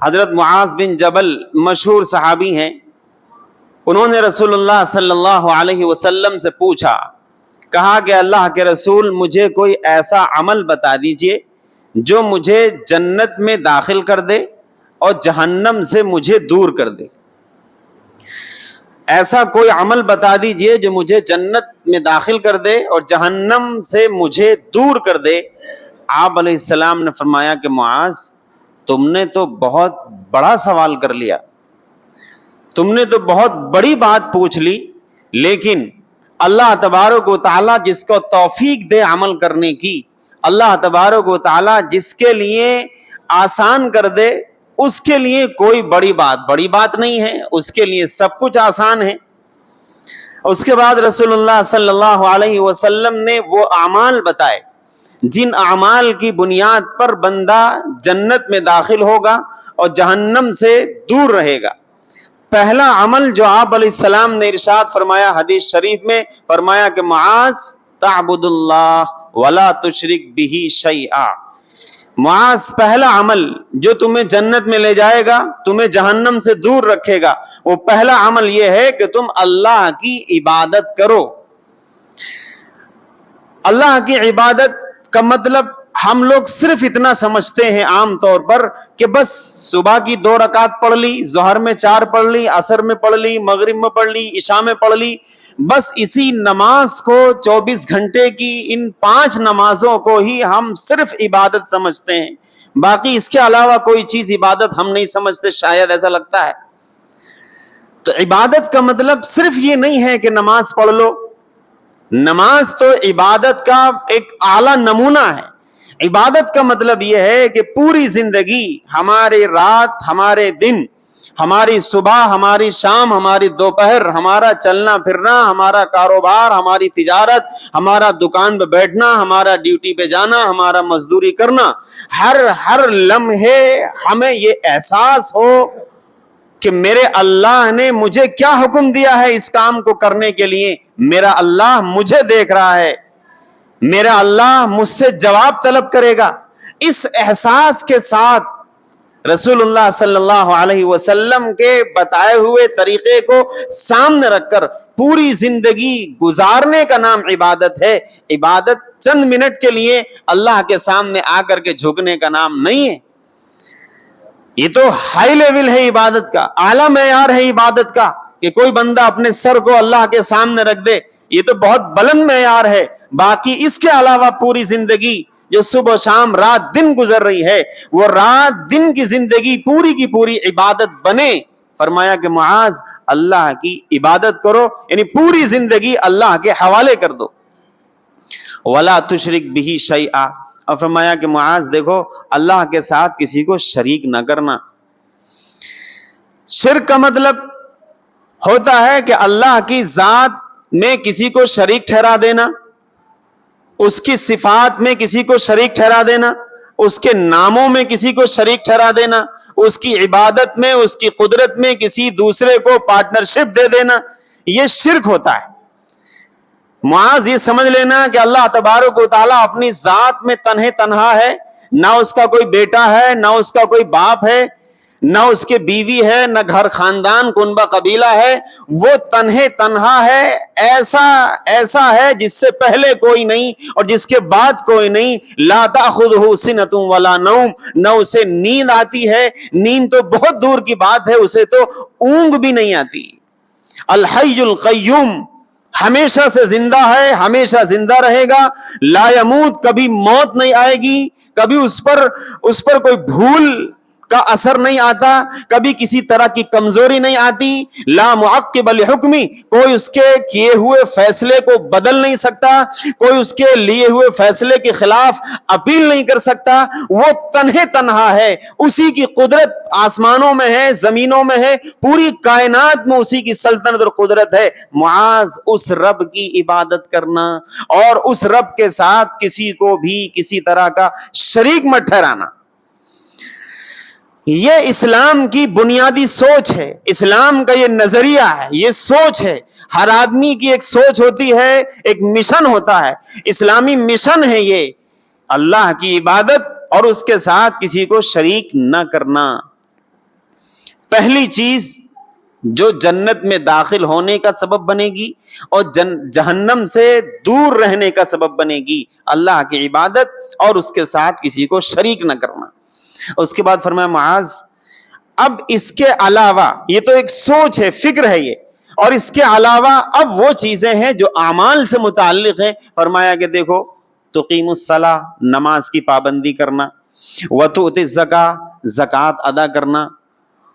حضرت معاذ بن جبل مشہور صحابی ہیں، انہوں نے رسول اللہ صلی اللہ علیہ وسلم سے پوچھا، کہا کہ اللہ کے رسول مجھے کوئی ایسا عمل بتا دیجئے جو مجھے جنت میں داخل کر دے اور جہنم سے مجھے دور کر دے۔ ایسا کوئی عمل بتا دیجئے جو مجھے جنت میں داخل کر دے اور جہنم سے مجھے دور کر دے۔ آپ علیہ السلام نے فرمایا کہ معاذ، تم نے تو بہت بڑا سوال کر لیا، تم نے تو بہت بڑی بات پوچھ لی، لیکن اللہ تبارک و تعالیٰ جس کو توفیق دے عمل کرنے کی، اللہ تبارک و تعالیٰ جس کے لیے آسان کر دے، اس کے لیے کوئی بڑی بات نہیں ہے، اس کے لیے سب کچھ آسان ہے۔ اس کے بعد رسول اللہ صلی اللہ علیہ وسلم نے وہ اعمال بتائے جن اعمال کی بنیاد پر بندہ جنت میں داخل ہوگا اور جہنم سے دور رہے گا۔ پہلا عمل جو آپ علیہ السلام نے ارشاد فرمایا حدیث شریف میں، فرمایا کہ معاذ تعبد اللہ ولا تشرک بہ شیئا۔ معاذ، پہلا عمل جو تمہیں جنت میں لے جائے گا، تمہیں جہنم سے دور رکھے گا، وہ پہلا عمل یہ ہے کہ تم اللہ کی عبادت کرو۔ اللہ کی عبادت کا مطلب ہم لوگ صرف اتنا سمجھتے ہیں عام طور پر کہ بس صبح کی 2 رکعت پڑھ لی، ظہر میں 4 پڑھ لی، عصر میں پڑھ لی، مغرب میں پڑھ لی، عشاء میں پڑھ لی، بس اسی نماز کو 24 گھنٹے کی ان 5 نمازوں کو ہی ہم صرف عبادت سمجھتے ہیں، باقی اس کے علاوہ کوئی چیز عبادت ہم نہیں سمجھتے، شاید ایسا لگتا ہے۔ تو عبادت کا مطلب صرف یہ نہیں ہے کہ نماز پڑھ لو، نماز تو عبادت کا ایک اعلیٰ نمونہ ہے۔ عبادت کا مطلب یہ ہے کہ پوری زندگی، ہماری رات، ہمارے دن، ہماری صبح، ہماری شام، ہماری دوپہر، ہمارا چلنا پھرنا، ہمارا کاروبار، ہماری تجارت، ہمارا دکان پہ بیٹھنا، ہمارا ڈیوٹی پہ جانا، ہمارا مزدوری کرنا، ہر لمحے ہمیں یہ احساس ہو کہ میرے اللہ نے مجھے کیا حکم دیا ہے اس کام کو کرنے کے لیے، میرا اللہ مجھے دیکھ رہا ہے، میرا اللہ مجھ سے جواب طلب کرے گا۔ اس احساس کے ساتھ رسول اللہ صلی اللہ علیہ وسلم کے بتائے ہوئے طریقے کو سامنے رکھ کر پوری زندگی گزارنے کا نام عبادت ہے۔ عبادت چند منٹ کے لیے اللہ کے سامنے آ کر کے جھکنے کا نام نہیں ہے۔ یہ تو ہائی لیول ہے عبادت کا، اعلیٰ معیار ہے عبادت کا کہ کوئی بندہ اپنے سر کو اللہ کے سامنے رکھ دے، یہ تو بہت بلند معیار ہے۔ باقی اس کے علاوہ پوری زندگی جو صبح شام رات دن گزر رہی ہے، وہ رات دن کی زندگی پوری کی پوری عبادت بنے۔ فرمایا کہ معاذ، اللہ کی عبادت کرو، یعنی پوری زندگی اللہ کے حوالے کر دو۔ ولا تشرک بہ شیئا، اور فرمایا کہ معاذ دیکھو، اللہ کے ساتھ کسی کو شریک نہ کرنا۔ شرک کا مطلب ہوتا ہے کہ اللہ کی ذات میں کسی کو شریک ٹھہرا دینا، اس کی صفات میں کسی کو شریک ٹھہرا دینا، اس کے ناموں میں کسی کو شریک ٹھہرا دینا، اس کی عبادت میں، اس کی قدرت میں کسی دوسرے کو پارٹنرشپ دے دینا، یہ شرک ہوتا ہے۔ معاذ، یہ سمجھ لینا کہ اللہ تبارک و تعالیٰ اپنی ذات میں تنہا ہے، نہ اس کا کوئی بیٹا ہے، نہ اس کا کوئی باپ ہے، نہ اس کے بیوی ہے، نہ گھر خاندان کنبہ قبیلہ ہے، وہ تنہا ہے، ایسا ہے جس سے پہلے کوئی نہیں اور جس کے بعد کوئی نہیں۔ لا تأخذہ سنۃ ولا نوم، نہ اسے نیند آتی ہے، نیند تو بہت دور کی بات ہے، اسے تو اونگ بھی نہیں آتی۔ الحی القیوم، ہمیشہ سے زندہ ہے، ہمیشہ زندہ رہے گا، لا یموت، کبھی موت نہیں آئے گی، کبھی اس پر کوئی بھول کا اثر نہیں آتا، کبھی کسی طرح کی کمزوری نہیں آتی۔ لا معقب لحکمی، کوئی اس کے کیے ہوئے فیصلے کو بدل نہیں سکتا، کوئی اس کے لیے ہوئے فیصلے کے خلاف اپیل نہیں کر سکتا، وہ تنہا ہے، اسی کی قدرت آسمانوں میں ہے، زمینوں میں ہے، پوری کائنات میں اسی کی سلطنت اور قدرت ہے۔ معاذ، اس رب کی عبادت کرنا اور اس رب کے ساتھ کسی کو بھی کسی طرح کا شریک مت ٹھہرانا، یہ اسلام کی بنیادی سوچ ہے، اسلام کا یہ نظریہ ہے، یہ سوچ ہے۔ ہر آدمی کی ایک سوچ ہوتی ہے، ایک مشن ہوتا ہے، اسلامی مشن ہے یہ، اللہ کی عبادت اور اس کے ساتھ کسی کو شریک نہ کرنا۔ پہلی چیز جو جنت میں داخل ہونے کا سبب بنے گی اور جہنم سے دور رہنے کا سبب بنے گی، اللہ کی عبادت اور اس کے ساتھ کسی کو شریک نہ کرنا۔ اس کے بعد فرمایا معاذ اب اس کے علاوہ، یہ تو ایک سوچ ہے، فکر ہے یہ، اور اس کے علاوہ اب وہ چیزیں ہیں جو اعمال سے متعلق ہیں۔ فرمایا کہ دیکھو تقیم الصلاۃ، نماز کی پابندی کرنا، وتؤتی الزکاۃ، زکوٰۃ ادا کرنا،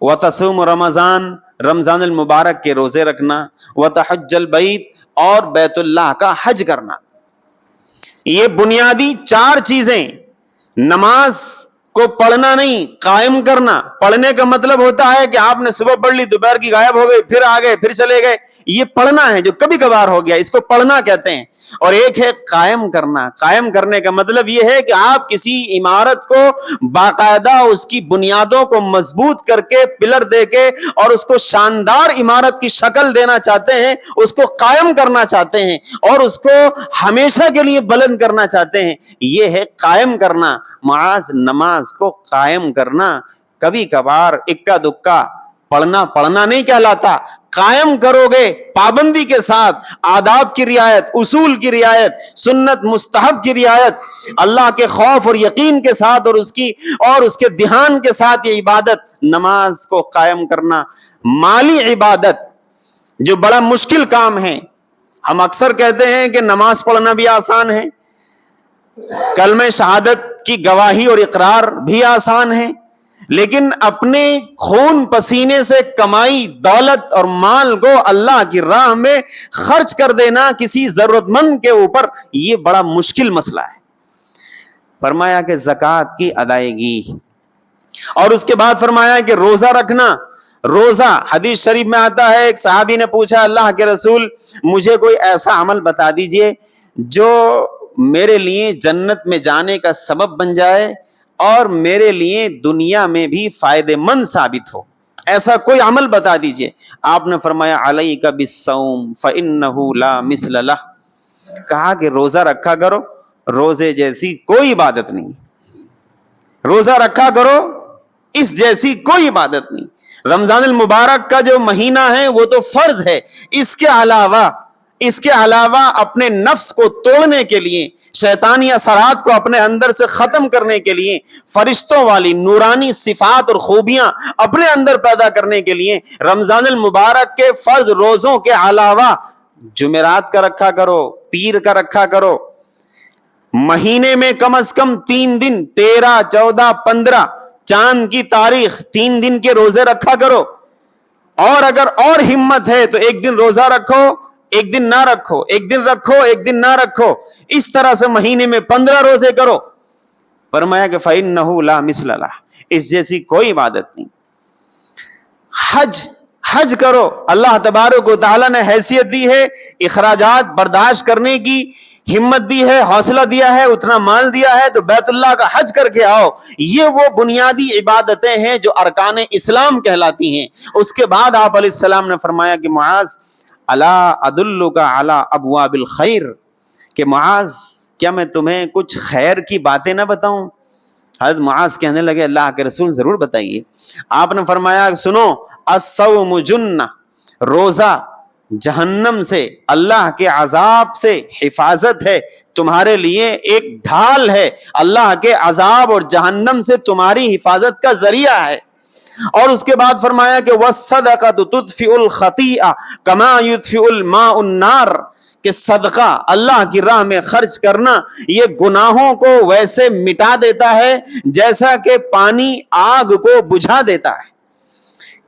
وتصوم رمضان، رمضان المبارک کے روزے رکھنا، وتحج البیت، اور بیت اللہ کا حج کرنا۔ یہ بنیادی 4 چیزیں، نماز کو پڑھنا نہیں، قائم کرنا۔ پڑھنے کا مطلب ہوتا ہے کہ آپ نے صبح پڑھ لی، دوپہر کی غائب ہو گئی، پھر آ گئے، پھر چلے گئے، یہ پڑھنا ہے جو کبھی کبھار ہو گیا، اس کو پڑھنا کہتے ہیں۔ اور ایک ہے قائم کرنا۔ قائم کرنے کا مطلب یہ ہے کہ آپ کسی عمارت کو باقاعدہ اس کی بنیادوں کو مضبوط کر کے، پلر دے کے، اور اس کو شاندار عمارت کی شکل دینا چاہتے ہیں، اس کو قائم کرنا چاہتے ہیں اور اس کو ہمیشہ کے لیے بلند کرنا چاہتے ہیں، یہ ہے قائم کرنا۔ معاذ نماز کو قائم کرنا کبھی کبھار اکا دکا پڑھنا نہیں کہلاتا۔ قائم کرو گے پابندی کے ساتھ، آداب کی رعایت، اصول کی رعایت، سنت مستحب کی رعایت، اللہ کے خوف اور یقین کے ساتھ اور اس کے دھیان کے ساتھ، یہ عبادت نماز کو قائم کرنا۔ مالی عبادت جو بڑا مشکل کام ہے، ہم اکثر کہتے ہیں کہ نماز پڑھنا بھی آسان ہے، کلمہ شہادت کی گواہی اور اقرار بھی آسان ہے، لیکن اپنے خون پسینے سے کمائی دولت اور مال کو اللہ کی راہ میں خرچ کر دینا کسی ضرورت مند کے اوپر، یہ بڑا مشکل مسئلہ ہے۔ فرمایا کہ زکوٰۃ کی ادائیگی، اور اس کے بعد فرمایا کہ روزہ رکھنا۔ روزہ حدیث شریف میں آتا ہے، ایک صحابی نے پوچھا اللہ کے رسول مجھے کوئی ایسا عمل بتا دیجئے جو میرے لیے جنت میں جانے کا سبب بن جائے اور میرے لیے دنیا میں بھی فائدہ مند ثابت ہو، ایسا کوئی عمل بتا دیجئے۔ آپ نے فرمایا علیک بالصوم فإنہ لا مثل لہ، کہا کہ روزہ رکھا کرو، روزے جیسی کوئی عبادت نہیں، روزہ رکھا کرو، اس جیسی کوئی عبادت نہیں۔ رمضان المبارک کا جو مہینہ ہے وہ تو فرض ہے، اس کے علاوہ اپنے نفس کو توڑنے کے لیے، شیطانی اثرات کو اپنے اندر سے ختم کرنے کے لیے، فرشتوں والی نورانی صفات اور خوبیاں اپنے اندر پیدا کرنے کے لیے، رمضان المبارک کے فرض روزوں کے علاوہ جمعرات کا رکھا کرو، پیر کا رکھا کرو، مہینے میں کم از کم 3 دن 13 14 15 چاند کی تاریخ 3 دن کے روزے رکھا کرو، اور اگر اور ہمت ہے تو 1 دن روزہ رکھو، 1 دن نہ رکھو، 1 دن رکھو 1 دن نہ رکھو، اس طرح سے مہینے میں 15 روزے کرو۔ فرمایا کہ فإنہ لا مثل لہ، اس جیسی کوئی عبادت نہیں۔ حج کرو، اللہ تبارک و تعالیٰ نے حیثیت دی ہے، اخراجات برداشت کرنے کی ہمت دی ہے، حوصلہ دیا ہے، اتنا مال دیا ہے، تو بیت اللہ کا حج کر کے آؤ۔ یہ وہ بنیادی عبادتیں ہیں جو ارکان اسلام کہلاتی ہیں۔ اس کے بعد آپ علیہ السلام نے فرمایا کہ معاذ الا ادلک علی ابواب الخیر، کہ معاذ کیا میں تمہیں کچھ خیر کی باتیں نہ بتاؤں؟ حضرت معاذ کہنے لگے اللہ کے رسول ضرور بتائیے۔ آپ نے فرمایا سنو، الصوم جنہ، روزہ جہنم سے، اللہ کے عذاب سے حفاظت ہے، تمہارے لیے ایک ڈھال ہے، اللہ کے عذاب اور جہنم سے تمہاری حفاظت کا ذریعہ ہے۔ اور اس کے بعد فرمایا کہ وَالصَّدَقَةُ تُطْفِئُ الْخَطِیئَةَ كَمَا يُطْفِئُ الْمَاءُ النَّارَ، کہ صدقہ اللہ کی راہ میں خرچ کرنا یہ گناہوں کو ویسے مٹا دیتا ہے جیسا کہ پانی آگ کو بجھا دیتا ہے۔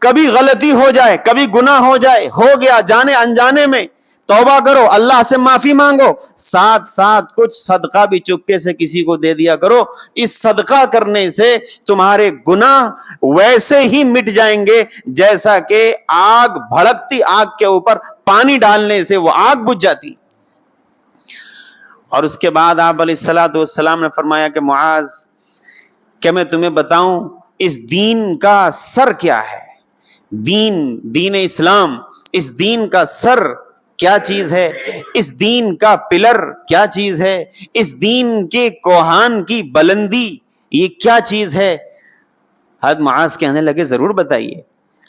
کبھی غلطی ہو جائے، کبھی گناہ ہو جائے، ہو گیا جانے انجانے میں، توبہ کرو، اللہ سے معافی مانگو، ساتھ ساتھ کچھ صدقہ بھی چپکے سے کسی کو دے دیا کرو۔ اس صدقہ کرنے سے تمہارے گناہ ویسے ہی مٹ جائیں گے جیسا کہ آگ، بھڑکتی آگ کے اوپر پانی ڈالنے سے وہ آگ بجھ جاتی۔ اور اس کے بعد آپ علیہ السلام نے فرمایا کہ معاذ کیا میں تمہیں بتاؤں اس دین کا سر کیا ہے؟ دین اسلام، اس دین کا سر کیا چیز ہے؟ اس دین کا پلر کیا چیز ہے؟ اس دین کے کوہان کی بلندی یہ کیا چیز ہے؟ حضرت معاذ کہنے لگے ضرور بتائیے۔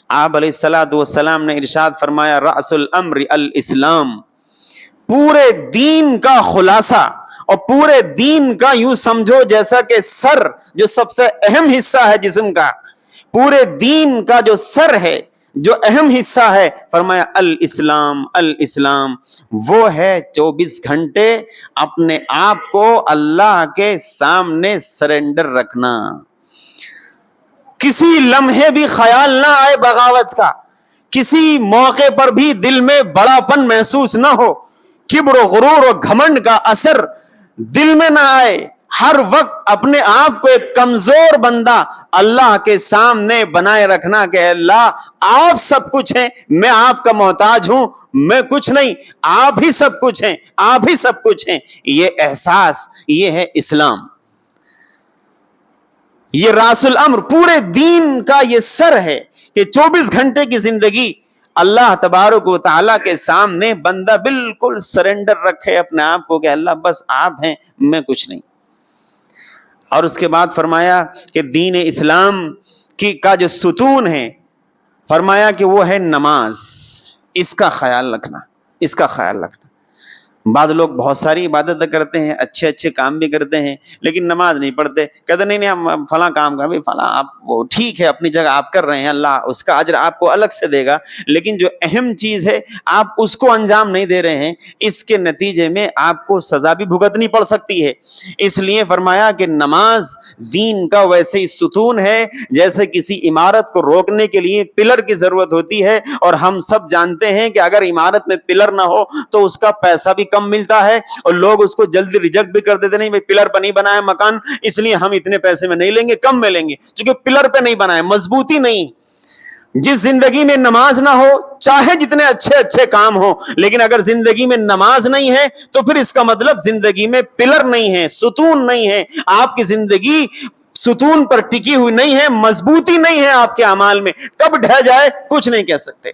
آپ علیہ الصلوۃ والسلام نے ارشاد فرمایا رأس الامر الاسلام، پورے دین کا خلاصہ اور پورے دین کا یوں سمجھو جیسا کہ سر جو سب سے اہم حصہ ہے جسم کا، پورے دین کا جو سر ہے، جو اہم حصہ ہے، فرمایا الاسلام، الاسلام وہ ہے 24 گھنٹے اپنے آپ کو اللہ کے سامنے سرنڈر رکھنا، کسی لمحے بھی خیال نہ آئے بغاوت کا، کسی موقع پر بھی دل میں بڑا پن محسوس نہ ہو، کبر و غرور و گھمنڈ کا اثر دل میں نہ آئے، ہر وقت اپنے آپ کو ایک کمزور بندہ اللہ کے سامنے بنائے رکھنا کہ اللہ آپ سب کچھ ہیں، میں آپ کا محتاج ہوں، میں کچھ نہیں، آپ ہی سب کچھ ہیں، آپ ہی سب کچھ ہیں، یہ احساس، یہ ہے اسلام، یہ راس الامر، پورے دین کا یہ سر ہے کہ 24 گھنٹے کی زندگی اللہ تبارک و تعالیٰ کے سامنے بندہ بالکل سرنڈر رکھے اپنے آپ کو کہ اللہ بس آپ ہیں، میں کچھ نہیں۔ اور اس کے بعد فرمایا کہ دین اسلام کا جو ستون ہے، فرمایا کہ وہ ہے نماز، اس کا خیال رکھنا، اس کا خیال رکھنا۔ بعض لوگ بہت ساری عبادتیں کرتے ہیں، اچھے اچھے کام بھی کرتے ہیں، لیکن نماز نہیں پڑھتے، کہتے نہیں ہم فلاں کام کر رہے، فلاں آپ وہ ٹھیک ہے اپنی جگہ آپ کر رہے ہیں، اللہ اس کا اجر آپ کو الگ سے دے گا، لیکن جو اہم چیز ہے آپ اس کو انجام نہیں دے رہے ہیں، اس کے نتیجے میں آپ کو سزا بھی بھگتنی پڑ سکتی ہے۔ اس لیے فرمایا کہ نماز دین کا ویسے ہی ستون ہے جیسے کسی عمارت کو روکنے کے لیے پلر کی ضرورت ہوتی ہے، اور ہم سب جانتے ہیں کہ اگر عمارت میں پلر نہ ہو تو اس کا پیسہ بھی کم ملتا ہے، اور لوگ اس کو جلدی ریجیکٹ بھی کر دیتے، نہیں بھائی پلر پہ نہیں بنا ہے مکان، اس لیے ہم اتنے پیسے میں نہیں لیں گے، کم میں لیں گے، چونکہ پلر پہ نہیں بنا ہے، مضبوطی نہیں۔ جس زندگی میں نماز نہ ہو، چاہے جتنے اچھے اچھے کام ہو، لیکن اگر زندگی میں نماز نہیں ہے تو پھر اس کا مطلب زندگی میں پلر نہیں ہے، ستون نہیں ہے، آپ کی زندگی ستون پر ٹکی ہوئی نہیں ہے، مضبوطی نہیں ہے آپ کے اعمال میں، کب ڈھہ جائے کچھ نہیں کہہ سکتے۔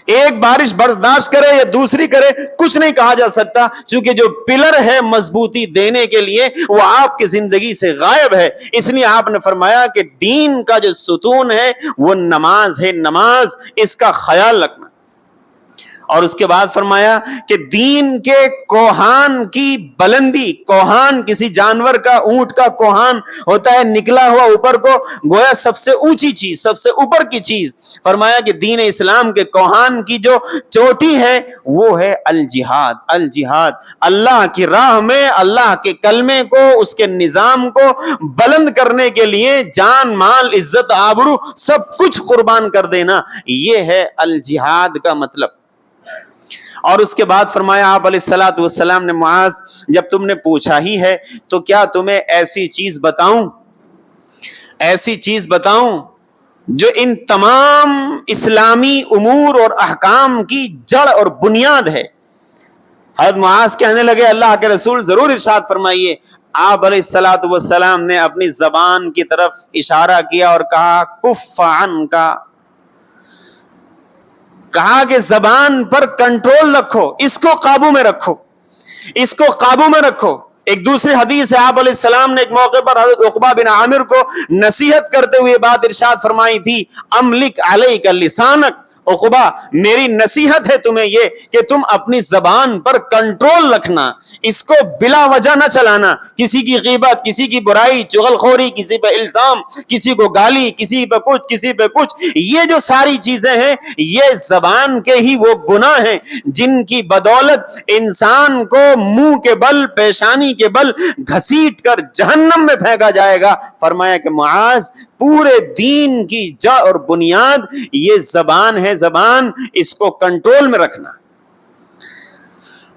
ایک بارش برداشت کرے یا دوسری کرے کچھ نہیں کہا جا سکتا، چونکہ جو پلر ہے مضبوطی دینے کے لیے وہ آپ کی زندگی سے غائب ہے۔ اس لیے آپ نے فرمایا کہ دین کا جو ستون ہے وہ نماز ہے، نماز، اس کا خیال رکھنا۔ اور اس کے بعد فرمایا کہ دین کے کوہان کی بلندی، کوہان کسی جانور کا، اونٹ کا کوہان ہوتا ہے نکلا ہوا اوپر کو، گویا سب سے اونچی چیز، سب سے اوپر کی چیز، فرمایا کہ دین اسلام کے کوہان کی جو چوٹی ہے وہ ہے الجہاد، الجہاد، اللہ کی راہ میں اللہ کے کلمے کو، اس کے نظام کو بلند کرنے کے لیے جان مال عزت آبرو سب کچھ قربان کر دینا، یہ ہے الجہاد کا مطلب۔ اور اس کے بعد فرمایا آپ علیہ الصلوۃ والسلام نے معاذ جب تم نے پوچھا ہی ہے تو کیا تمہیں ایسی چیز بتاؤں، ایسی چیز بتاؤں جو ان تمام اسلامی امور اور احکام کی جڑ اور بنیاد ہے۔ حضرت معاذ کہنے لگے اللہ کے رسول ضرور ارشاد فرمائیے۔ آپ علیہ الصلوۃ والسلام نے اپنی زبان کی طرف اشارہ کیا اور کہا کف عنک، کہا کہ زبان پر کنٹرول رکھو، اس کو قابو میں رکھو، اس کو قابو میں رکھو۔ ایک دوسری حدیث ہے آپ علیہ السلام نے ایک موقع پر حضرت عقبہ بن عامر کو نصیحت کرتے ہوئے بات ارشاد فرمائی تھی، املک علیک لسانک، عقبہ میری نصیحت ہے تمہیں یہ کہ تم اپنی زبان پر کنٹرول رکھنا، اس کو بلا وجہ نہ چلانا، کسی کی غیبت، کسی کی برائی، چغل خوری، کسی پہ الزام، کسی کو گالی، کسی پہ کچھ، کسی پہ کچھ، یہ جو ساری چیزیں ہیں یہ زبان کے ہی وہ گناہ ہیں جن کی بدولت انسان کو منہ کے بل، پیشانی کے بل گھسیٹ کر جہنم میں پھینکا جائے گا۔ فرمایا کہ معاذ پورے دین کی جڑ اور بنیاد یہ زبان ہے، زبان، اس کو کنٹرول میں رکھنا۔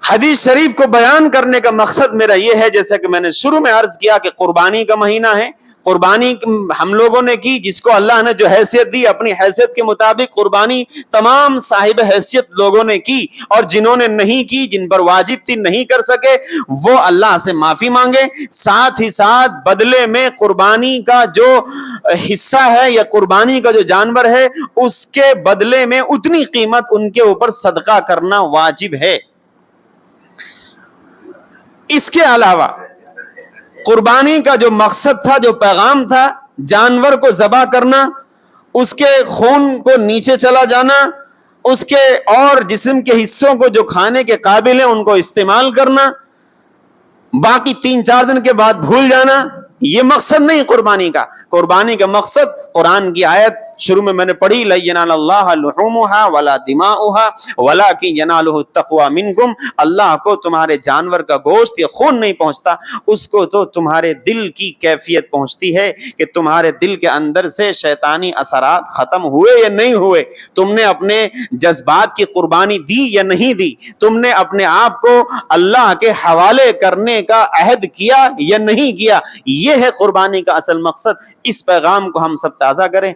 حدیث شریف کو بیان کرنے کا مقصد میرا یہ ہے، جیسا کہ میں نے شروع میں عرض کیا کہ قربانی کا مہینہ ہے، قربانی ہم لوگوں نے کی، جس کو اللہ نے جو حیثیت دی اپنی حیثیت کے مطابق قربانی تمام صاحب حیثیت لوگوں نے کی، اور جنہوں نے نہیں کی، جن پر واجب تھی، نہیں کر سکے، وہ اللہ سے معافی مانگے، ساتھ ہی ساتھ بدلے میں قربانی کا جو حصہ ہے یا قربانی کا جو جانور ہے اس کے بدلے میں اتنی قیمت ان کے اوپر صدقہ کرنا واجب ہے۔ اس کے علاوہ قربانی کا جو مقصد تھا، جو پیغام تھا، جانور کو ذبح کرنا اس کے خون کو نیچے چلا جانا، اس کے اور جسم کے حصوں کو جو کھانے کے قابل ہیں ان کو استعمال کرنا، باقی 3-4 دن کے بعد بھول جانا، یہ مقصد نہیں قربانی کا۔ قربانی کا مقصد قرآن کی آیت شروع میں نے پڑھی، لَن يَنَالَ اللَّهَ لُحُومُهَا وَلَا دِمَاؤُهَا وَلَٰكِن يَنَالُهُ التَّقْوَىٰ مِنكُمْ، اللہ کو تمہارے جانور کا گوشت یا خون نہیں پہنچتا، اس کو تو تمہارے دل کی کیفیت پہنچتی ہے کہ تمہارے دل کے اندر سے شیطانی اثرات ختم ہوئے یا نہیں ہوئے، تم نے اپنے جذبات کی قربانی دی یا نہیں دی، تم نے اپنے آپ کو اللہ کے حوالے کرنے کا عہد کیا یا نہیں کیا۔ یہ ہے قربانی کا اصل مقصد۔ اس پیغام کو ہم سب تازہ کریں۔